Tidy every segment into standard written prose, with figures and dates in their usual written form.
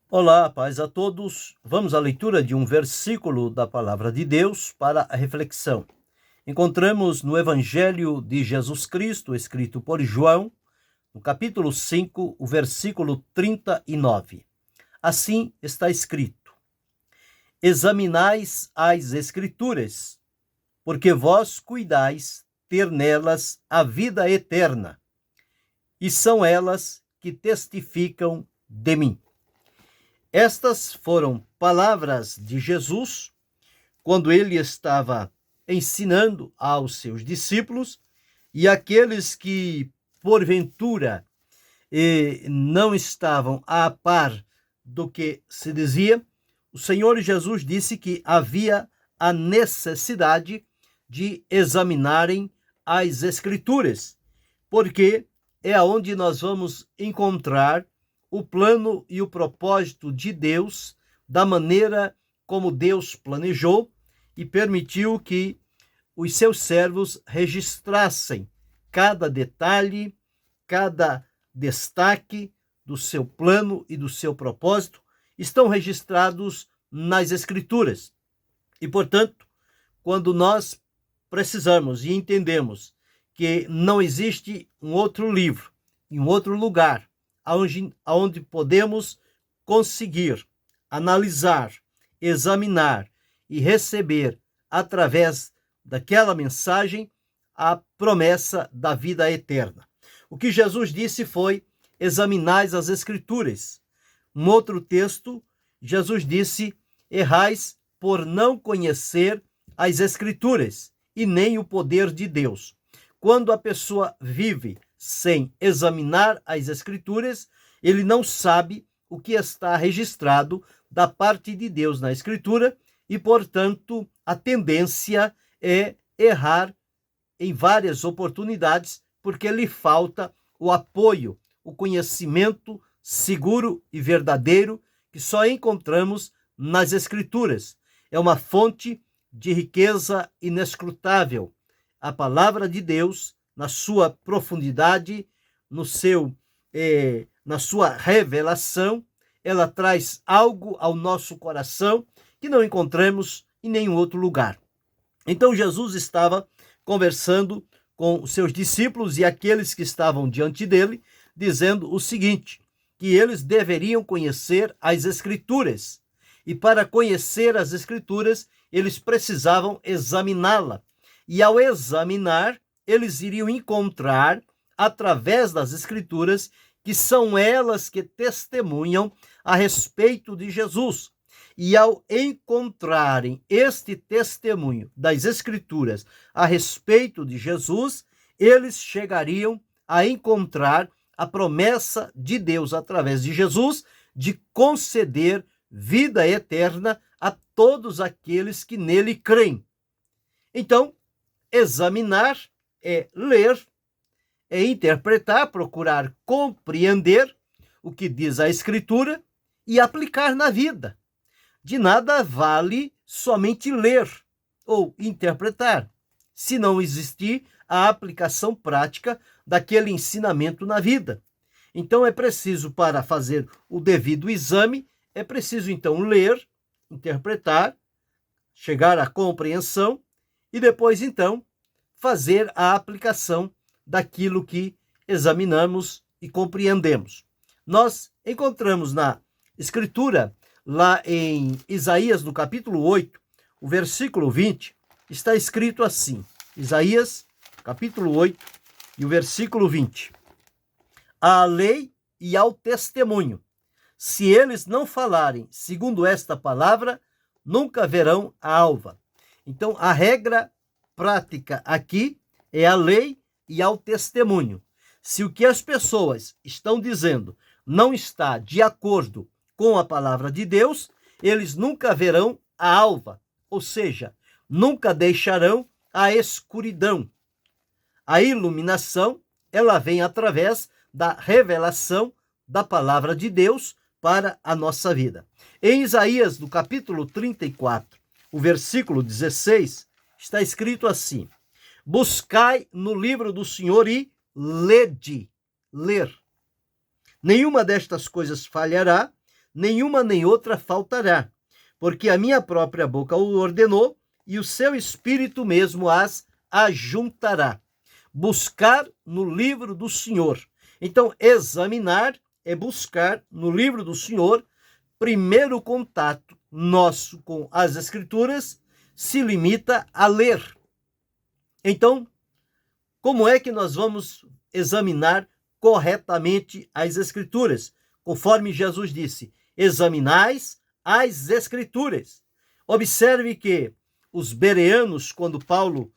Olá, paz a todos. Vamos à leitura de um versículo da Palavra de Deus para a reflexão. Encontramos no Evangelho de Jesus Cristo, escrito por João, no capítulo 5, o versículo 39. Assim está escrito: Examinais as Escrituras, porque vós cuidais ter nelas a vida eterna, e são elas que testificam de mim. Estas foram palavras de Jesus quando ele estava ensinando aos seus discípulos, e aqueles que, porventura, não estavam a par do que se dizia, o Senhor Jesus disse que havia a necessidade de examinarem as Escrituras, porque é aonde nós vamos encontrar o plano e o propósito de Deus, da maneira como Deus planejou e permitiu que os seus servos registrassem cada detalhe, cada destaque do seu plano e do seu propósito, estão registrados nas Escrituras. E, portanto, quando nós precisamos e entendemos que não existe um outro livro, em um outro lugar, onde podemos conseguir analisar, examinar e receber, através daquela mensagem, a promessa da vida eterna. O que Jesus disse foi: examinais as Escrituras. Um outro texto, Jesus disse: errais por não conhecer as Escrituras e nem o poder de Deus. Quando a pessoa vive sem examinar as Escrituras, ele não sabe o que está registrado da parte de Deus na Escritura e, portanto, a tendência é errar em várias oportunidades, porque lhe falta o apoio, o conhecimento seguro e verdadeiro que só encontramos nas Escrituras. É uma fonte de riqueza inescrutável. A palavra de Deus, na sua profundidade, na sua revelação, ela traz algo ao nosso coração que não encontramos em nenhum outro lugar. Então Jesus estava conversando com os seus discípulos e aqueles que estavam diante dele, dizendo o seguinte: que eles deveriam conhecer as Escrituras. E para conhecer as Escrituras, eles precisavam examiná-la. E ao examinar, eles iriam encontrar, através das Escrituras, que são elas que testemunham a respeito de Jesus. E ao encontrarem este testemunho das Escrituras a respeito de Jesus, eles chegariam a encontrar a promessa de Deus através de Jesus de conceder vida eterna a todos aqueles que nele creem. Então, examinar é ler, é interpretar, procurar compreender o que diz a Escritura e aplicar na vida. De nada vale somente ler ou interpretar, se não existir a aplicação prática daquele ensinamento na vida. Então é preciso, para fazer o devido exame, é preciso então ler, interpretar, chegar à compreensão e depois então fazer a aplicação daquilo que examinamos e compreendemos. Nós encontramos na Escritura, lá em Isaías, no capítulo 8, o versículo 20, está escrito assim. Isaías, capítulo 8, e o versículo 20. À lei e ao testemunho, se eles não falarem segundo esta palavra, nunca verão a alva. Então, a regra prática aqui é a lei e ao testemunho. Se o que as pessoas estão dizendo não está de acordo com a palavra de Deus, eles nunca verão a alva, ou seja, nunca deixarão a escuridão. A iluminação, ela vem através da revelação da palavra de Deus para a nossa vida. Em Isaías, no capítulo 34, o versículo 16, está escrito assim: buscai no livro do Senhor e lede, ler. Nenhuma destas coisas falhará, nenhuma nem outra faltará, porque a minha própria boca o ordenou, e o seu espírito mesmo as ajuntará. Buscar no livro do Senhor. Então, examinar é buscar no livro do Senhor. Primeiro contato nosso com as Escrituras se limita a ler. Então, como é que nós vamos examinar corretamente as Escrituras? Conforme Jesus disse, examinais as Escrituras. Observe que os bereanos, quando Paulo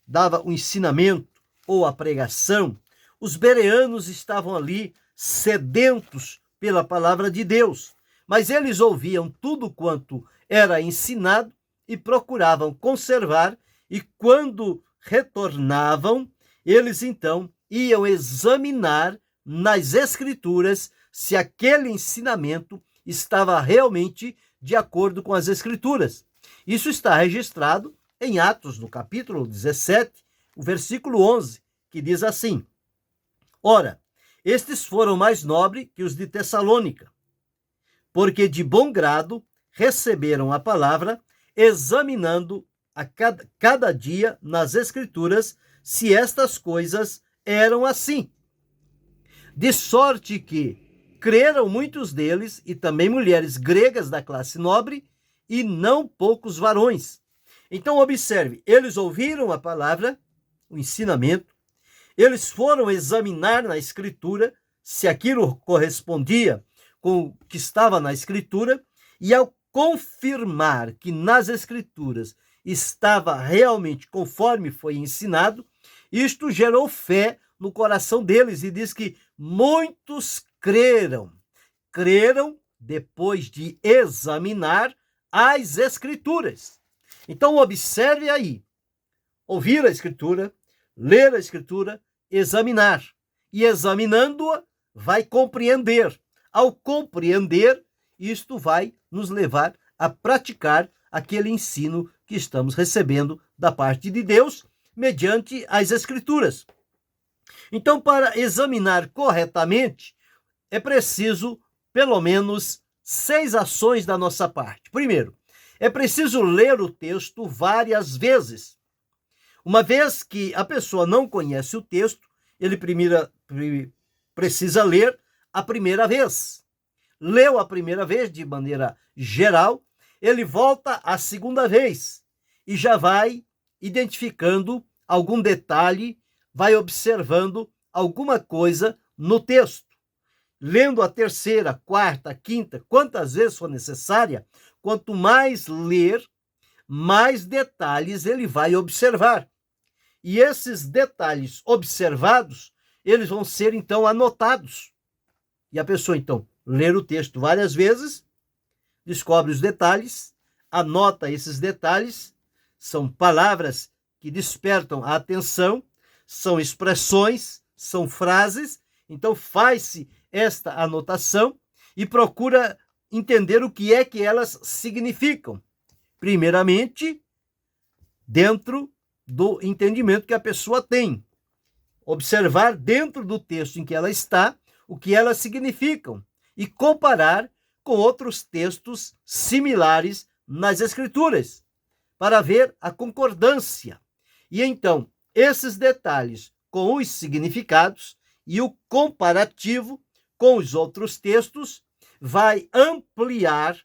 dava o ensinamento ou a pregação, os bereanos estavam ali sedentos pela palavra de Deus, mas eles ouviam tudo quanto era ensinado e procuravam conservar, e quando retornavam, eles então iam examinar nas Escrituras se aquele ensinamento estava realmente de acordo com as Escrituras. Isso está registrado em Atos, no capítulo 17, o versículo 11, que diz assim: Ora, estes foram mais nobres que os de Tessalônica, porque de bom grado receberam a palavra, examinando a cada dia nas Escrituras se estas coisas eram assim. De sorte que creram muitos deles, e também mulheres gregas da classe nobre, e não poucos varões. Então, observe, eles ouviram a palavra, o ensinamento, eles foram examinar na Escritura se aquilo correspondia com o que estava na Escritura, e ao confirmar que nas Escrituras estava realmente conforme foi ensinado, isto gerou fé no coração deles, e diz que muitos creram depois de examinar as Escrituras. Então, observe aí, ouvir a Escritura, ler a Escritura, examinar. E examinando-a, vai compreender. Ao compreender, isto vai nos levar a praticar aquele ensino que estamos recebendo da parte de Deus, mediante as Escrituras. Então, para examinar corretamente, é preciso, pelo menos, 6 ações da nossa parte. Primeiro, é preciso ler o texto várias vezes. Uma vez que a pessoa não conhece o texto, ele primeiro precisa ler a primeira vez. Leu a primeira vez de maneira geral, ele volta a segunda vez e já vai identificando algum detalhe, vai observando alguma coisa no texto. Lendo a terceira, quarta, quinta, quantas vezes for necessária, quanto mais ler, mais detalhes ele vai observar. E esses detalhes observados, eles vão ser então anotados. E a pessoa então lê o texto várias vezes, descobre os detalhes, anota esses detalhes, são palavras que despertam a atenção, são expressões, são frases, então faz-se esta anotação e procura entender o que é que elas significam. Primeiramente, dentro do entendimento que a pessoa tem. Observar dentro do texto em que ela está, o que elas significam e comparar com outros textos similares nas Escrituras, para ver a concordância. E então, esses detalhes com os significados e o comparativo com os outros textos vai ampliar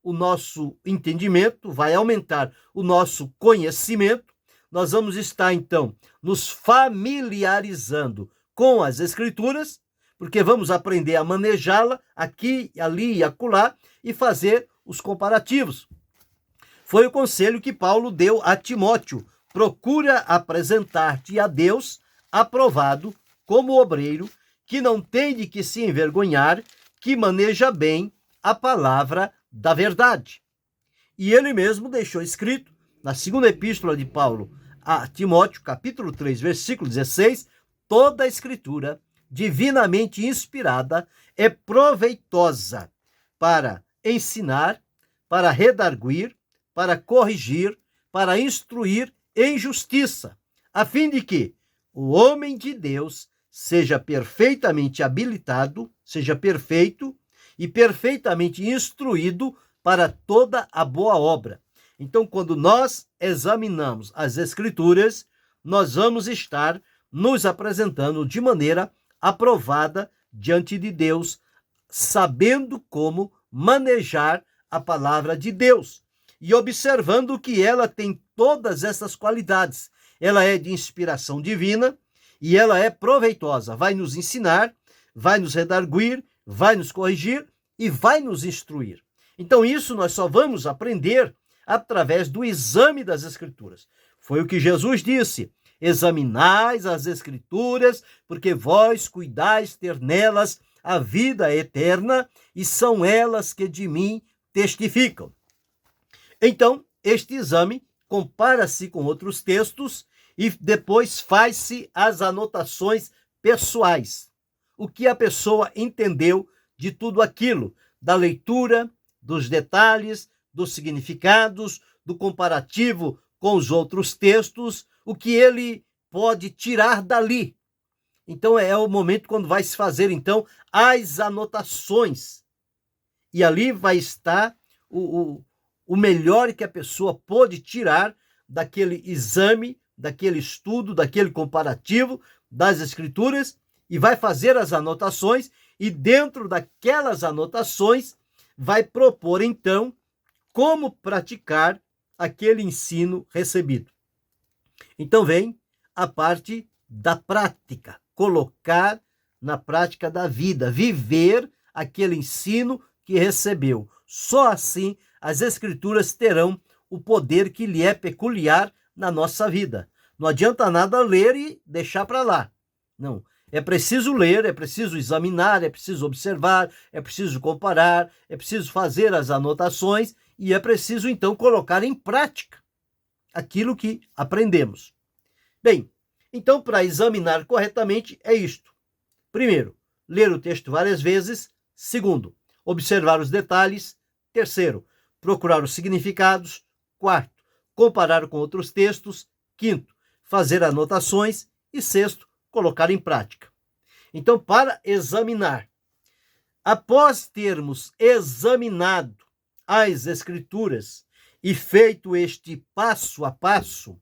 o nosso entendimento, vai aumentar o nosso conhecimento. Nós vamos estar, então, nos familiarizando com as Escrituras, porque vamos aprender a manejá-la aqui, ali e acolá e fazer os comparativos. Foi o conselho que Paulo deu a Timóteo: procura apresentar-te a Deus aprovado como obreiro, que não tem de que se envergonhar, que maneja bem a palavra da verdade. E ele mesmo deixou escrito, na segunda epístola de Paulo a Timóteo, capítulo 3, versículo 16, toda a Escritura, divinamente inspirada, é proveitosa para ensinar, para redarguir, para corrigir, para instruir em justiça, a fim de que o homem de Deus seja perfeitamente habilitado, seja perfeito e perfeitamente instruído para toda a boa obra. Então, quando nós examinamos as Escrituras, nós vamos estar nos apresentando de maneira aprovada diante de Deus, sabendo como manejar a palavra de Deus e observando que ela tem todas essas qualidades. Ela é de inspiração divina e ela é proveitosa. Vai nos ensinar, vai nos redarguir, vai nos corrigir e vai nos instruir. Então, isso nós só vamos aprender através do exame das Escrituras. Foi o que Jesus disse: examinais as Escrituras, porque vós cuidais ter nelas a vida eterna, e são elas que de mim testificam. Então, este exame compara-se com outros textos e depois faz-se as anotações pessoais. O que a pessoa entendeu de tudo aquilo, da leitura, dos detalhes, dos significados, do comparativo com os outros textos, o que ele pode tirar dali. Então é o momento quando vai se fazer então as anotações. E ali vai estar o melhor que a pessoa pôde tirar daquele exame, daquele estudo, daquele comparativo das Escrituras, e vai fazer as anotações, e dentro daquelas anotações vai propor então como praticar aquele ensino recebido. Então vem a parte da prática, colocar na prática da vida, viver aquele ensino que recebeu. Só assim as Escrituras terão o poder que lhe é peculiar na nossa vida. Não adianta nada ler e deixar para lá. Não. É preciso ler, é preciso examinar, é preciso observar, é preciso comparar, é preciso fazer as anotações e é preciso então colocar em prática aquilo que aprendemos. Bem, então para examinar corretamente é isto. Primeiro, ler o texto várias vezes. Segundo, observar os detalhes. Terceiro, procurar os significados. Quarto, comparar com outros textos. Quinto, fazer anotações. E sexto, colocar em prática. Então, para examinar, após termos examinado as Escrituras e feito este passo a passo,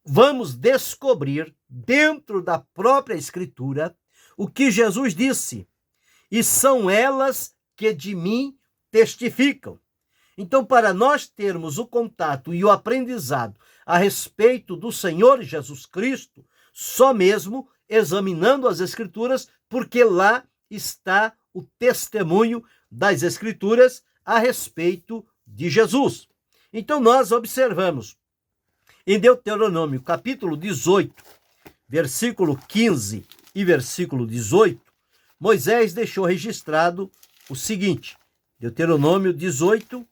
vamos descobrir dentro da própria Escritura o que Jesus disse, e são elas que de mim testificam. Então, para nós termos o contato e o aprendizado a respeito do Senhor Jesus Cristo, só mesmo examinando as Escrituras, porque lá está o testemunho das Escrituras a respeito de Jesus. Então, nós observamos em Deuteronômio, capítulo 18, versículo 15 e versículo 18, Moisés deixou registrado o seguinte, Deuteronômio 18,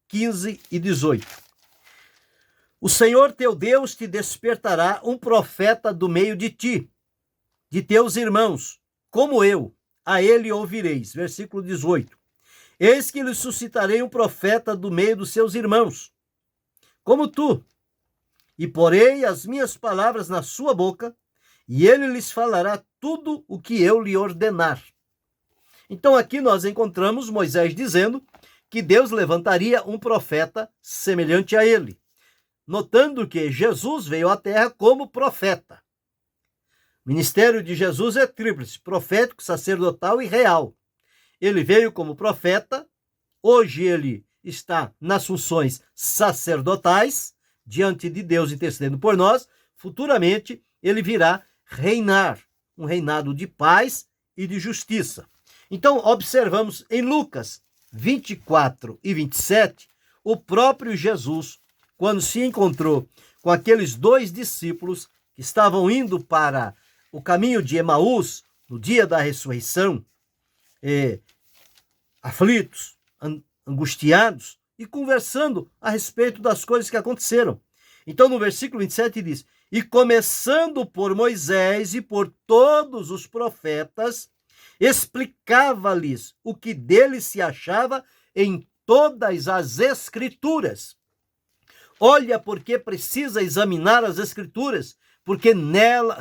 15 e 18. O Senhor teu Deus te despertará um profeta do meio de ti, de teus irmãos, como eu, a ele ouvireis. Versículo 18. Eis que lhe suscitarei um profeta do meio dos seus irmãos, como tu, e porei as minhas palavras na sua boca, e ele lhes falará tudo o que eu lhe ordenar. Então aqui nós encontramos Moisés dizendo que Deus levantaria um profeta semelhante a ele, notando que Jesus veio à terra como profeta. O ministério de Jesus é tríplice, profético, sacerdotal e real. Ele veio como profeta, hoje ele está nas funções sacerdotais, diante de Deus intercedendo por nós, futuramente ele virá reinar, um reinado de paz e de justiça. Então, observamos em Lucas 24 e 27, o próprio Jesus, quando se encontrou com aqueles dois discípulos que estavam indo para o caminho de Emaús, no dia da ressurreição, aflitos, angustiados e conversando a respeito das coisas que aconteceram. Então, no versículo 27 diz, e começando por Moisés e por todos os profetas, explicava-lhes o que dele se achava em todas as Escrituras. Olha porque precisa examinar as Escrituras, porque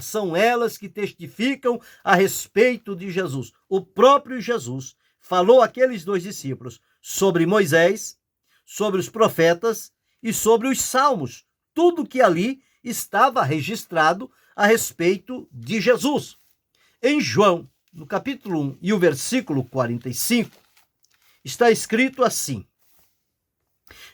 são elas que testificam a respeito de Jesus. O próprio Jesus falou àqueles 2 discípulos sobre Moisés, sobre os profetas e sobre os salmos, tudo que ali estava registrado a respeito de Jesus. Em João, no capítulo 1 e o versículo 45, está escrito assim: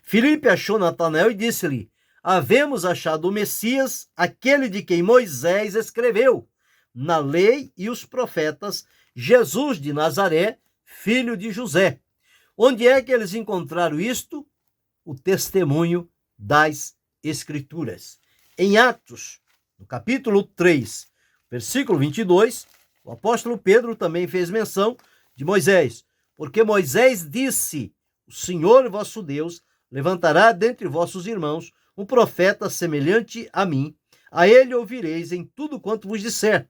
Filipe achou Natanael e disse-lhe: havemos achado o Messias, aquele de quem Moisés escreveu na lei e os profetas, Jesus de Nazaré, filho de José. Onde é que eles encontraram isto? O testemunho das Escrituras. Em Atos, no capítulo 3, versículo 22, o apóstolo Pedro também fez menção de Moisés, porque Moisés disse: o Senhor vosso Deus levantará dentre vossos irmãos um profeta semelhante a mim, a ele ouvireis em tudo quanto vos disser.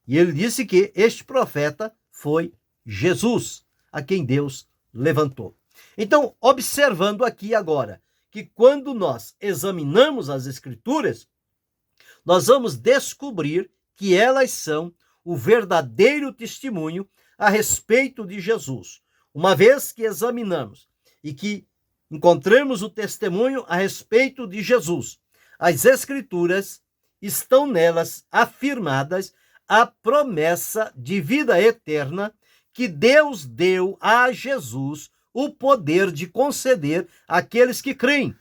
E ele disse que este profeta foi Jesus, a quem Deus levantou. Então, observando aqui agora, que quando nós examinamos as Escrituras, nós vamos descobrir que elas são o verdadeiro testemunho a respeito de Jesus. Uma vez que examinamos e que encontremos o testemunho a respeito de Jesus, as Escrituras estão nelas afirmadas a promessa de vida eterna que Deus deu a Jesus o poder de conceder àqueles que creem.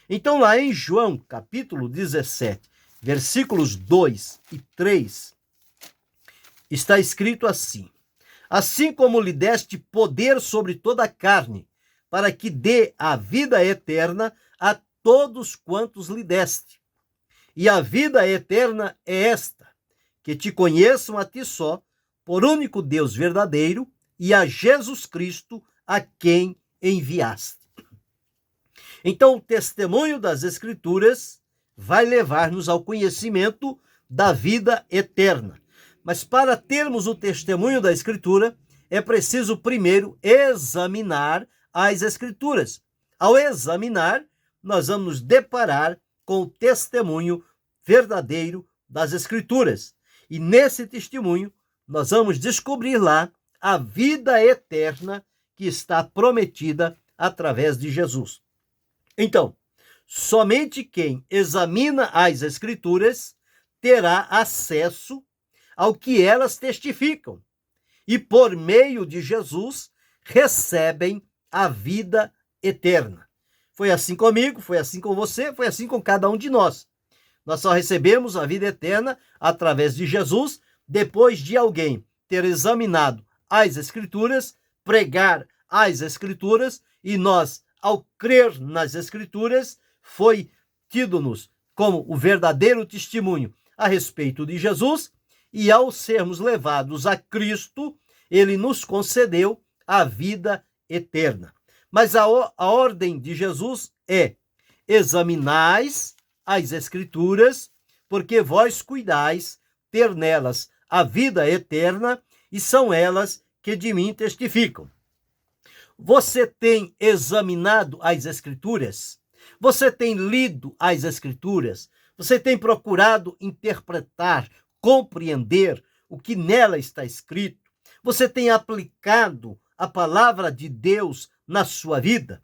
Então, lá em João, capítulo 17, versículos 2 e 3, está escrito assim: assim como lhe deste poder sobre toda a carne, para que dê a vida eterna a todos quantos lhe deste. E a vida eterna é esta, que te conheçam a ti só, por único Deus verdadeiro, e a Jesus Cristo, a quem enviaste. Então, o testemunho das Escrituras vai levar-nos ao conhecimento da vida eterna. Mas para termos o testemunho da Escritura, é preciso primeiro examinar as Escrituras. Ao examinar, nós vamos nos deparar com o testemunho verdadeiro das Escrituras. E nesse testemunho, nós vamos descobrir lá a vida eterna que está prometida através de Jesus. Então, somente quem examina as Escrituras terá acesso ao que elas testificam. E por meio de Jesus, recebem a vida eterna. Foi assim comigo, foi assim com você, foi assim com cada um de nós. Nós só recebemos a vida eterna através de Jesus, depois de alguém ter examinado as Escrituras, pregar as Escrituras, e nós, ao crer nas Escrituras, foi tido-nos como o verdadeiro testemunho a respeito de Jesus, e ao sermos levados a Cristo, ele nos concedeu a vida eterna. Mas a ordem de Jesus é: examinais as Escrituras, porque vós cuidais ter nelas a vida eterna, e são elas que de mim testificam. Você tem examinado as Escrituras? Você tem lido as Escrituras? Você tem procurado interpretar, compreender o que nela está escrito? Você tem aplicado a palavra de Deus na sua vida?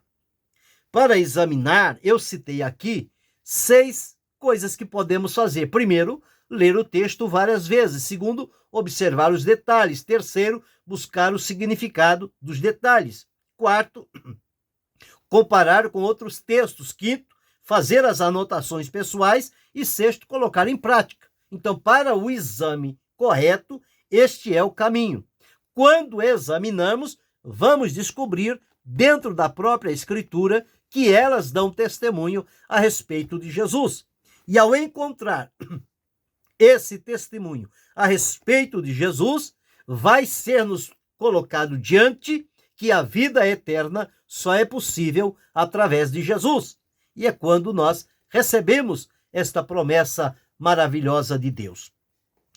Para examinar, eu citei aqui 6 coisas que podemos fazer. Primeiro, ler o texto várias vezes. Segundo, observar os detalhes. Terceiro, buscar o significado dos detalhes. Quarto, comparar com outros textos. Quinto, fazer as anotações pessoais. E sexto, colocar em prática. Então, para o exame correto, este é o caminho. Quando examinamos, vamos descobrir dentro da própria Escritura que elas dão testemunho a respeito de Jesus. E ao encontrar esse testemunho a respeito de Jesus, vai ser-nos colocado diante que a vida eterna só é possível através de Jesus. E é quando nós recebemos esta promessa maravilhosa de Deus.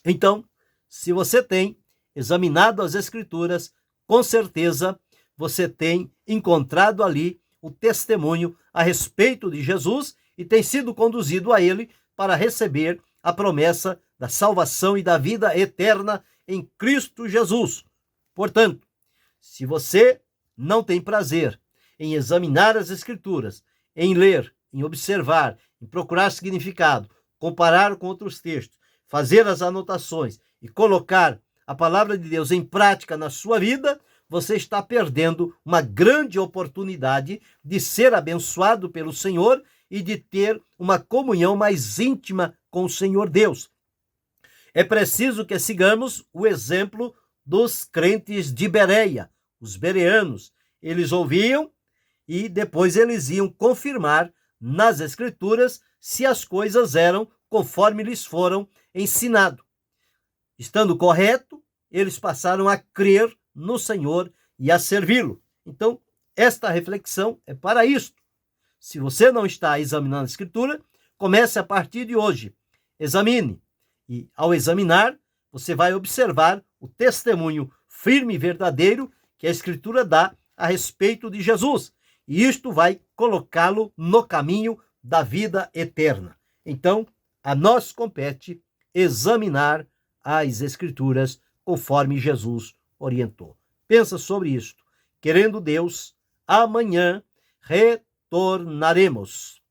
Então, se você tem examinado as Escrituras, com certeza você tem encontrado ali o testemunho a respeito de Jesus e tem sido conduzido a ele para receber a promessa da salvação e da vida eterna em Cristo Jesus. Portanto, Se você não tem prazer em examinar as Escrituras, em ler, em observar, em procurar significado, comparar com outros textos, fazer as anotações e colocar a palavra de Deus em prática na sua vida, você está perdendo uma grande oportunidade de ser abençoado pelo Senhor e de ter uma comunhão mais íntima com o Senhor Deus. É preciso que sigamos o exemplo dos crentes de Bereia, os bereanos. Eles ouviam e depois eles iam confirmar nas Escrituras se as coisas eram conforme lhes foram ensinado. Estando correto, eles passaram a crer no Senhor e a servi-lo. Então, esta reflexão é para isto. Se você não está examinando a Escritura, comece a partir de hoje. Examine. E, ao examinar, você vai observar o testemunho firme e verdadeiro que a Escritura dá a respeito de Jesus. E isto vai colocá-lo no caminho da vida eterna. Então, a nós compete examinar as Escrituras conforme Jesus orientou. Pensa sobre isto. Querendo Deus, amanhã retornaremos.